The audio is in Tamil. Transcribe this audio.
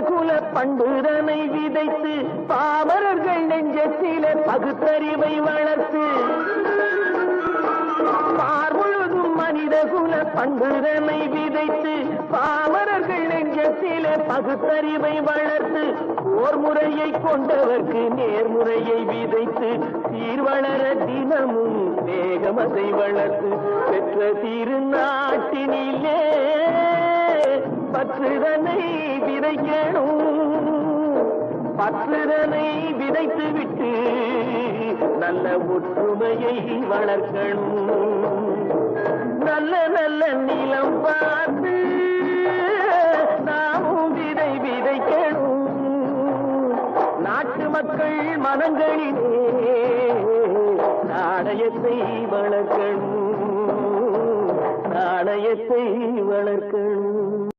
குல பண்புதனை விதைத்து பாமரர்கள் நெஞ்சத்திலே பகுத்தறிவை வளர்த்து முழுதும் மனித குல பண்புதனை விதைத்து பாமரர்கள் நெஞ்சத்திலே பகுத்தறிவை வளர்த்து ஓர் முறையை கொண்டவர்க்கு நேர்முறையை விதைத்து சீர்வளர தினமும் வேகமதை வளர்த்து பெற்ற திருநாட்டினிலே பற்றுதனை விதைக்கணும் பற்றுதனை விதைத்து விட்டு நல்ல ஒற்றுமையை வளர்க்கணும் நல்ல நல்ல நிலம் பார்த்து நாமும் விதை விதைக்கணும் நாட்டு மக்கள் மனங்களிலே நாணயத்தை வளர்க்கணும் நாணயத்தை வளர்க்கணும்